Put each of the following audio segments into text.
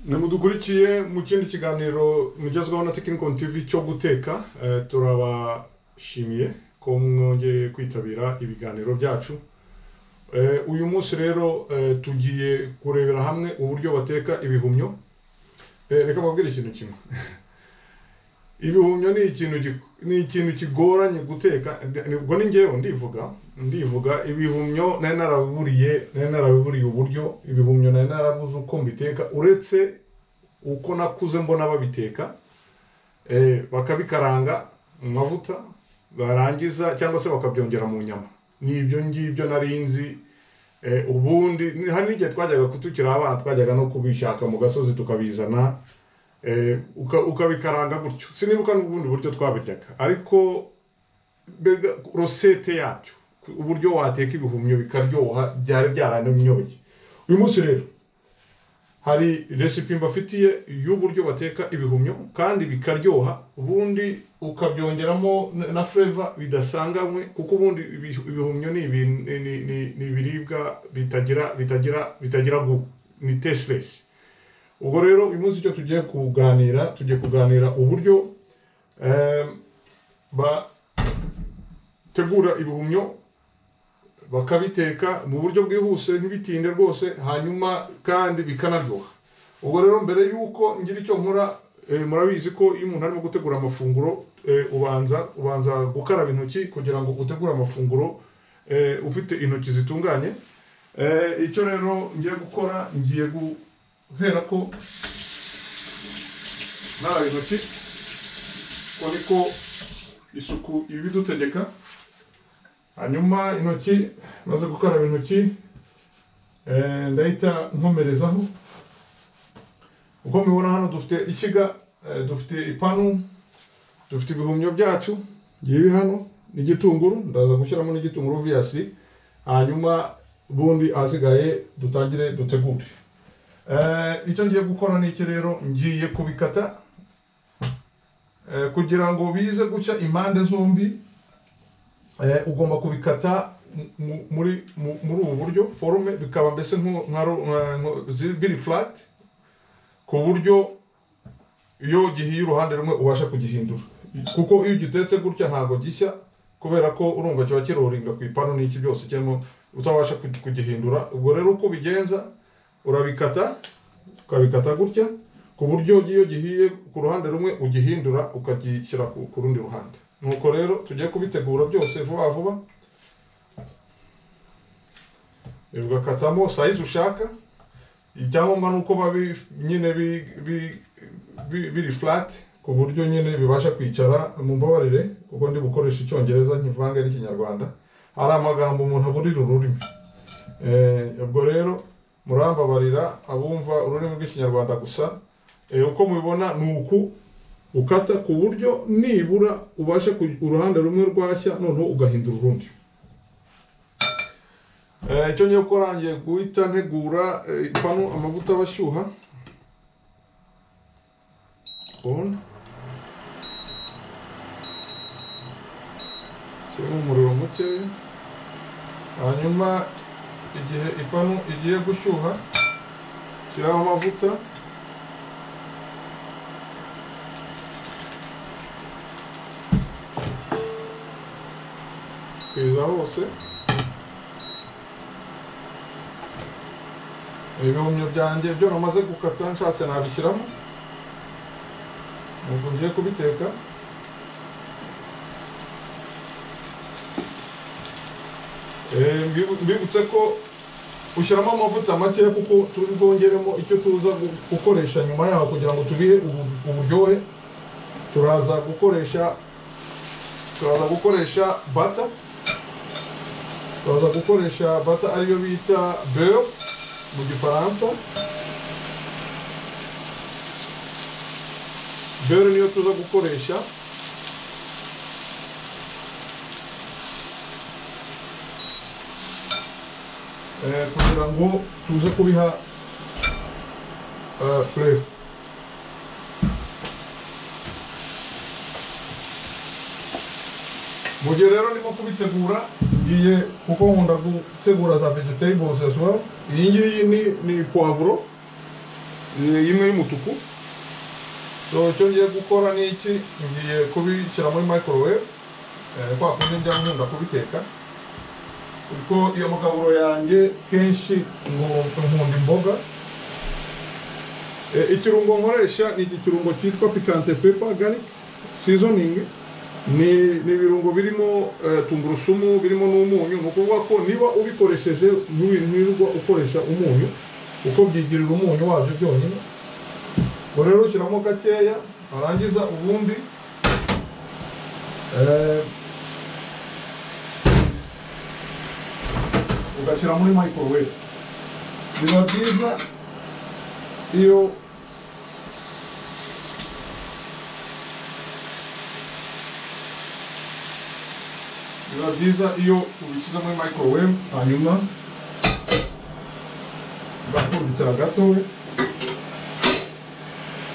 Namudukurikiye mu kindi kiganiro mugezwaho na Technical TV cyo guteka. Turabashimiye ko mwongeye kwitabira ibiganiro byacu. Uyu munsi rero tugiye kurebera hamwe uburyo bateka ibihumyo. Reka mbabwire ikintu kimwe. Ibihumyo ni ikintu kigoranye guteka. Ubwo ni ngewe ndivuga ibihumyo narabiburiye uburyo ibihumyo narabuze uko mbiteka uretse uko nakuze mbona babiteka bakabikaranga mu mavuta barangiza cyangwa se bakabyongera mu nyama. Nibyo ngibyo narinzi ubundi hari n'igihe twajyaga kutukira abana twajyaga no kubishaka mu gasozi tukabizana ukabikaranga gutyo. Sinibuka n'ubundi buryo twabiryaga ariko rosete yabyo uburyo wateka ibihumyo bikaryoha byari byarananyobeye. Uyu munsi rero hari recipe mbafitiye y'uburyo bateka ibihumyo kandi bikaryoha ubundi ukabyongeramo na flavor bidasanganywe kuko ubundi ibihumyo ni ibiribwa bitagira ni tasteless. Ubwo rero uyu munsi cyo tugiye kuganira uburyo bategura ibihumyo bakabiteka mu buryo bwihuse ntibitinde rwose hanyuma kandi bikanaryoha. Ubwo rero mbere yuko ngira icyo nkora murabizi ko iyo umuntu arimo gutegura amafunguro ubanza gukaraba intoki kugira ngo utegure amafunguro ufite intoki zitunganye. Icyo rero ngiye gukora ngiye guhera ko nara intoki ko niko isuku ibidutegeka. Hanyuma intoki maze gukaraba intoki ndahita nkomerezaho. Uko mubibona hano dufite ishyiga, dufite ipanu, dufite ibihumyo byacu ngibi hano n'igitunguru, ndaza gushyiramo n'igitunguru viyasi. Hanyuma bundi asigaye dutangire dutegure. Icyo ngiye gukora ni iki rero, ngiye kubikata kugira ngo bize guca impande zombi. Ugomba kubikata muri ubu buryo forme bikaba mbese biri flat ku buryo iyo gihiye uruhande rumwe ubasha kugihindura kuko iyo gitetse gutya ntago gishya kubera ko urumva cyo kiroringa ku ipanu n'iki byose cyane utabasha kugihindura. Ubwo rero uko bigenza urabikata ukabikata gutya ku buryo iyo gihiye ku ruhande rumwe ugihindura ukagishyira ku rundi ruhande. Nuko rero tugiye kubitegura byose vuba vuba. Ugakatamo size ushaka. Icyangombwa nuko nyine biri flat ku buryo nyine bibasha kwicara. Mu mbabarire kuko ndi bukoresha icyongereza nkivanga n'ikinyarwanda. Hari amagambo umuntu aburira ururimi. Ubwo rero murambabarira abumva ururimi rw'ikinyarwanda gusa. Uko mubibona nuku ukata ku buryo nibura ubasha uruhande rumwe rwashya noneho ugahindura urundi. Icyo ngiye gukora ngiye guhita ntegura ipanu amavuta abashyuha. Shyiramo umuriro muke. Hanyuma igihe ipanu igiye gushyuha shyiraho amavuta. Kwiza hose. Ibihumyo byanjye byo namaze gukata nshatse nabishyiramo. Ubwo ngiye kubiteka. Mbibutse ko ushyiramo amavuta make kuko turi bwongeremo icyo tuza gukoresha nyuma yaho kugira ngo tubihe uburyohe. Turaza gukoresha butter. Turaza gukoresha butter ariyo bita beurre mu gifaransa. Beurre niyo tuza gukoresha. Kugira ngo tuze kubiha flavor. Mu gihe rero ndimo kubitegura ngiye kuko nkunda gutegura za vegetables as well. Iyi ngiyi ni poivro. imwe y'umutuku. So icyo ngiye gukora ni iki, ngiye kubishyira muri microwave kwa kundi njya nkunda kubiteka, kuko iyo mugaburo yanjye kenshi nkunda imboga. Ikirungo nkoresha ni iki kirungo cyitwa piquante pepper garlic seasoning. Ni ibirungo birimo tungurusumu, birimo n'umunyu. Ni ukuvuga ko niba ubikoresheje ntiwirirwa ukoresha umunyu, uko byigirira umunyu wabyo byonyine. Rero ushyiramo gakeya, warangiza ubundi ugashyira muri microwave. Biba byiza iyo ubishyize muri microwave, hanyuma ugapfundikira gatoya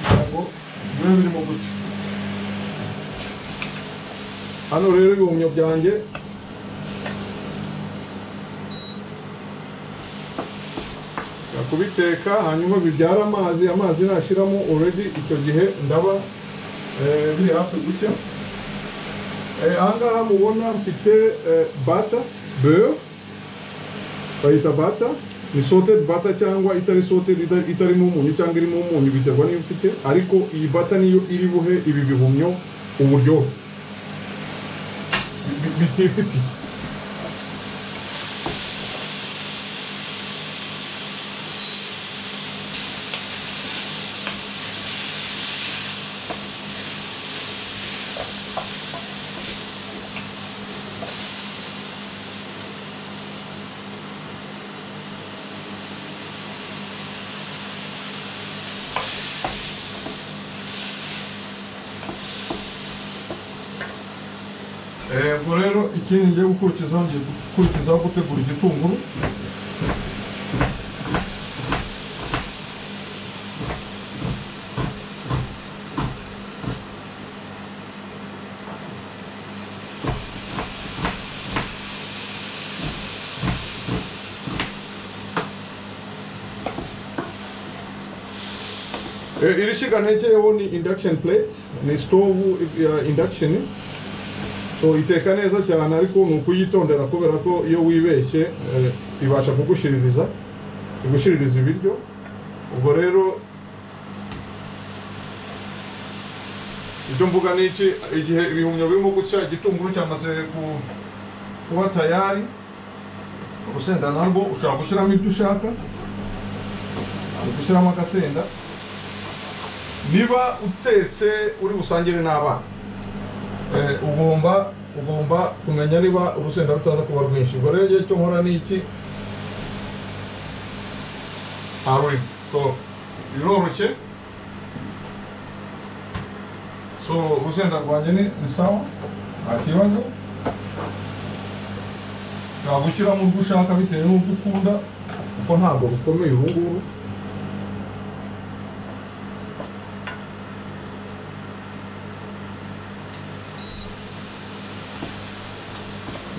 kugira ngo bibe birimo gutya. Hano rero ibihumyo byanjye kubiteka, hanyuma bibyara amazi nashiramo already icyo gihe ndaba biri hafi gutya. Ahangaha mubona mfite butter, beurre, bayita butter, ni salted butter cyangwa itari salted, itarimo umunyu cyangwa irimo umunyu, biterwa niyo mfite, ariko iyi butter niyo iri buhe ibi bihumyo uburyohe bitifitiye. Ubwo rero ikindi ngiye gukurikizaho gutegura igitunguru. Iri shiga ntekeyeho ni induction plate, ni stove induction. So iteka neza cyane, ariko ni ukuyitondera kubera ko iyo wibeshye ibasha kugushiririza ibiryo. Ubwo rero icyo mvuga ni iki, igihe ibihumyo birimo gucya, igitunguru cyamaze kuba tayari, urusenda narwo ushobora gushyiramo ibyo ushaka, gushyiramo agasenda. Niba utetse uri busangire n'abana, ugomba kumenya niba urusenda rutaza kuba rwinshi. Ubwo rero igihe cyo nkora ni iki, biroroshye. So urusenda rwanjye ni sawa, nta kibazo. Ntabwo ushyiramo urwo ushaka bitewe n'uko ukunda, kuko ntabwo rukomeye ubu ngubu.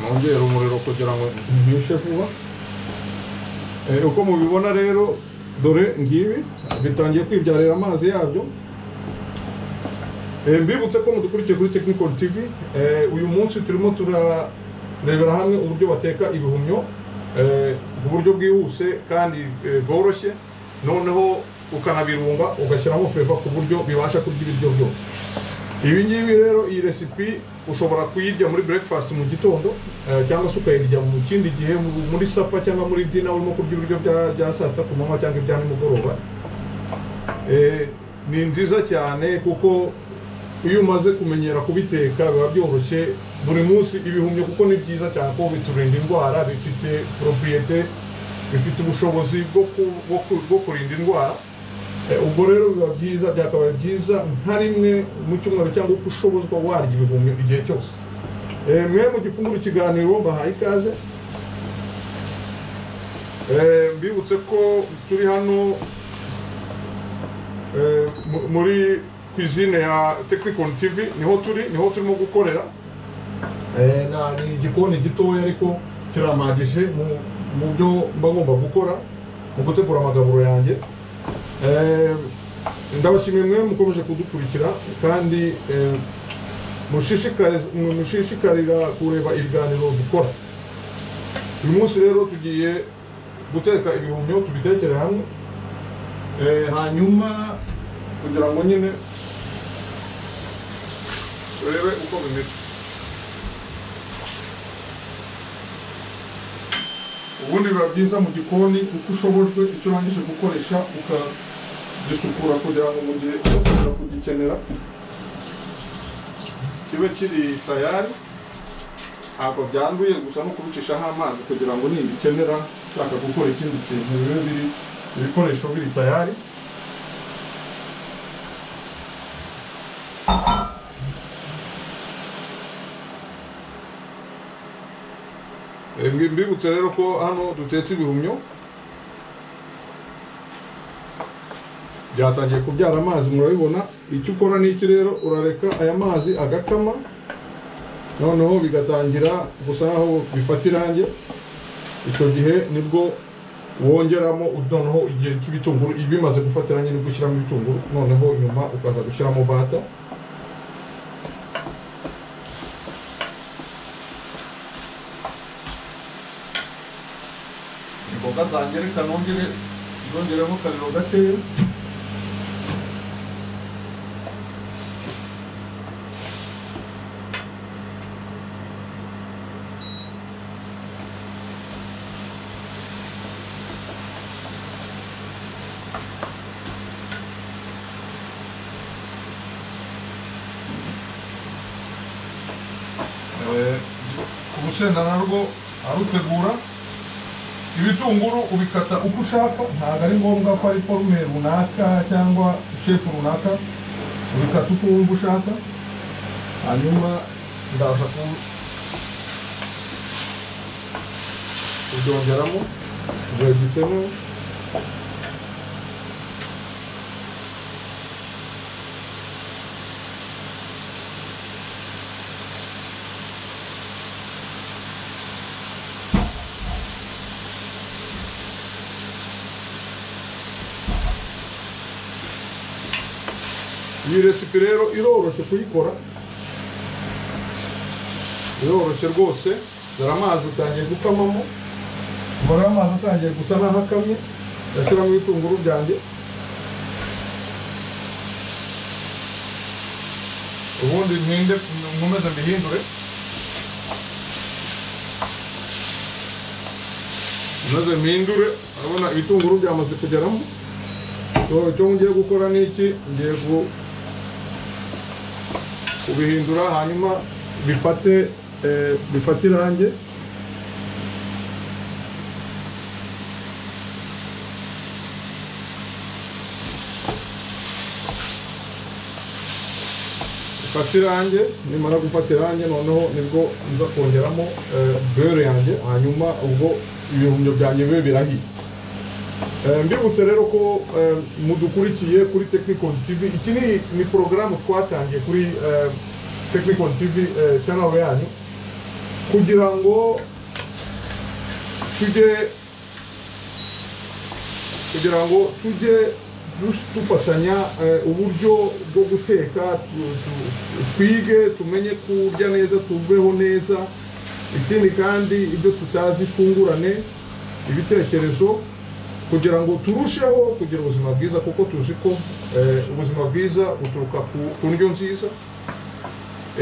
Nongera umuriro kugira ngo ntishe vuba. Uko mubibona rero, dore ngibi bitangiye kwibyarira amazi yabyo. Mbibutse ko mudukurikiye kuri Technical TV. Uyu munsi turimo turarebera hamwe uburyo bateka ibihumyo mu buryo bwihuse kandi bworoshye, noneho ukanabirunga ugashyiramo flavor ku buryo bibasha kurya ibiryo byose. Ibi ngibi rero, iyi recipe ushobora kuyirya muri breakfast mu gitondo, cyangwa se ukayirya mu kindi gihe muri supper cyangwa muri dinner urimo kurya ibiryo bya saa sita ku manywa cyangwa ibya nimugoroba. Ni nziza cyane kuko iyo umaze kumenyera kubiteka biba byoroshye buri munsi. Ibihumyo kuko ni byiza cyane ko biturinda indwara, bifite propriete, bifite ubushobozi bwo kurinda indwara. Ubwo rero biba byiza, byakabaye byiza nka rimwe mu cyumweru cyangwa uko ushobozwa warya ibihumyo igihe cyose. Mwe mu gifunguro ikiganiro mbahaye ikaze. Mbibutse ko turi hano muri cuisine ya Technical TV, niho turimo gukorera. Ni igikoni gitoya ariko kiramagije mu byo mba ngomba gukora mu gutegura amagaburo yanjye. ndabashimiye mwe mukomeje kudukurikira kandi mushishikarira kureba ibiganiro dukora. Uyu munsi rero tugiye guteka ibihumyo tubitekere hamwe, hanyuma kugira ngo nyine turebe uko bimeze. Ubundi biba byiza mu gikoni uko ushobojwe icyo urangije gukoresha ukagisukura kugira ngo mu gihe uza kugikenera kibe kiri tayari, ntabwo byanduye, gusa no kubicishaho amazi kugira ngo nibikenera ushaka gukora ikindi kintu bibe ibikoresho biri tayari. Mbibutse rero ko hano dutetse ibihumyo byatangiye kubyara amazi, murabibona. Icyo ukora ni iki rero, urareka aya mazi agakama, noneho bigatangira gusa naho bifata irangi. Icyo gihe nibwo wongeramo, noneho igihe cy'ibitunguru bimaze gufata irangi nibwo ushyiramo ibitunguru, noneho nyuma ukaza gushyiramo bata. Imboga zanjye reka nongeremo akariro gakeya. Urusenda narwo arutegura. Ibitunguru ubikata uko ushaka, ntabwo ari ngombwa ko ari forume runaka cyangwa shefu runaka, ubikata uko wumva ushaka. Hanyuma ndaza kubyongeramo igihe gikenewe. Iyi recipe rero iroroshye kuyikora, iroroshye rwose. Dore amazi atangiye gukamamo, mbona amazi atangiye gusa naho akamye, ndashyiramo ibitunguru byanjye. Ubundi nkomeze mbihindure, urabona ibitunguru byamaze kugeramo. Icyo ngiye gukora ni iki, ngiye kubihindura hanyuma bifate irangi. Bifate irangi, nimara gufata irangi noneho nibwo nza kongeramo beurre yanjye, hanyuma ubwo ibihumyo byanjye bibe birahiye. Mbibutse rero ko mudukurikiye kuri Technicon TV. Iki ni porogaramu twatangiye kuri Technicon TV channel yanyu, kugira ngo tujye dufatanya uburyo bwo guteka, twige tumenye kurya neza, tubeho neza. Ikindi kandi ibyo tutazi twungurane ibitekerezo kugira ngo turusheho kugira ubuzima bwiza, kuko tuzi ko ubuzima bwiza buturuka ku ndyo nziza.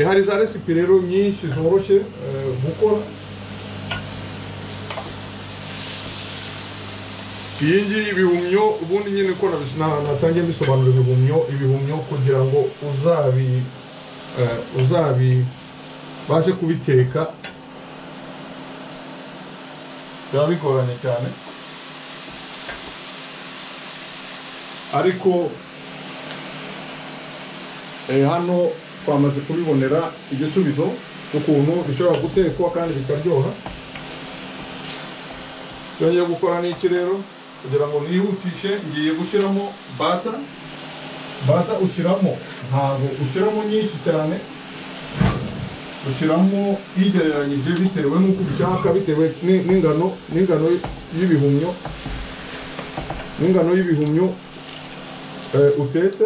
Hari za recipe rero nyinshi zoroshye gukora. Iyi ngiyi ibihumyo, ubundi nyine ko natangiye mbisobanura ibihumyo kugira ngo uzabashe kubiteka biba bigoranye cyane, ariko hano twamaze kubibonera igisubizo ukuntu bishobora gutekwa kandi bikaryoha. Ngiye gukora n'iki rero kugira ngo nihutishe, ngiye gushyiramo bata. Ushyiramo, ntabwo ushyiramo nyinshi cyane, ushyiramo igereranyije bitewe n'uko ubishaka, bitewe n'ingano y'ibihumyo utetse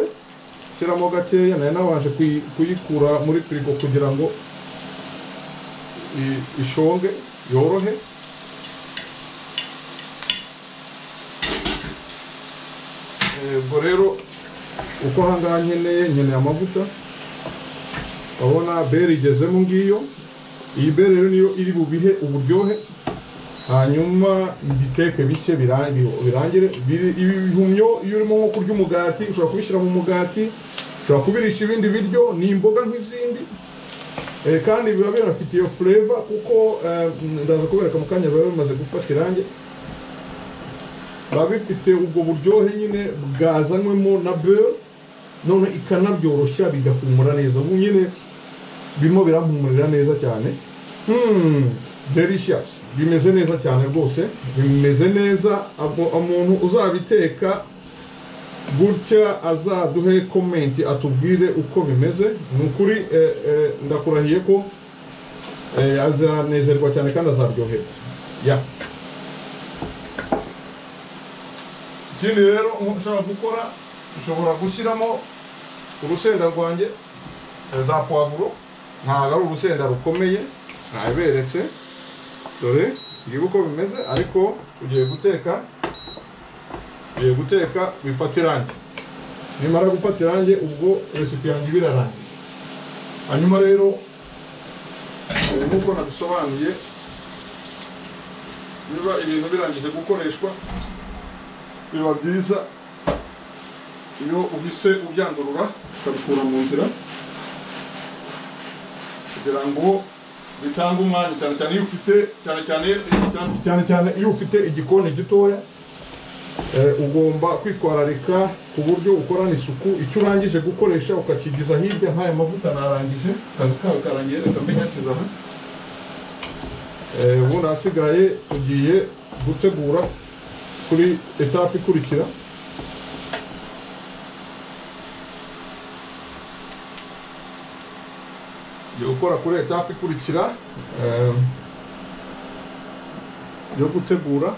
shyiramo gakeya nayo nabanje kuyikura muri firigo kugira ngo ishonge yorohe. Ubwo rero uko ahangaha nkeneye amavuta, urabona beri igezemo ngiyo. Iyi beri rero niyo iri bubihe uburyohe, hanyuma ibikeke bishye birangire. Ibi bihumyo iyo urimo nko kurya umugati ushobora kubishyira mu mugati, ushobora kubirisha ibindi biryo, ni imboga nk'izindi, kandi biba binafite iyo flavor kuko ndaza kubereka mu kanya biba bimaze gufata irangi, biba bifite ubwo buryohe nyine bwazanywemo na beurre, none ikanabyoroshya bigahumura neza. Ubu nyine birimo birampumurira neza cyane. Delicious, bimeze neza cyane rwose, bimeze neza. Umuntu uzabiteka gutya azaduhe comment atubwire uko bimeze. Ni ukuri ndakurahiye ko azanezerwa cyane kandi azaryoherwa. Ikindi rero ushobora gukora, ushobora gushyiramo urusenda rwanjye, za poivro. Ntabwo ari urusenda rukomeye, naberetse dore ngiye uko bimeze, ariko ugiye guteka bifata irangi. Nimara gufata irangi ubwo recipe yanjye birarangiye. Hanyuma rero nk'uko nabisobanuye, niba ibintu birangije gukoreshwa biba byiza iyo ubise ubyandurura ukabikura mu nzira kugira ngo bitange umwanya, cyane cyane iyo ufite igikoni gitoya. Ugomba kwitwararika ku buryo ukorana isuku. Icyo urangije gukoresha ukakigiza hirya. Nk'aya mavuta narangije, akazi kawe karangiye, reka mbe nyashyize aha. Ubundi ahasigaye tugiye gutegura kuri etape ikurikira. Yo gukora kuri etape ikurikira yo gutegura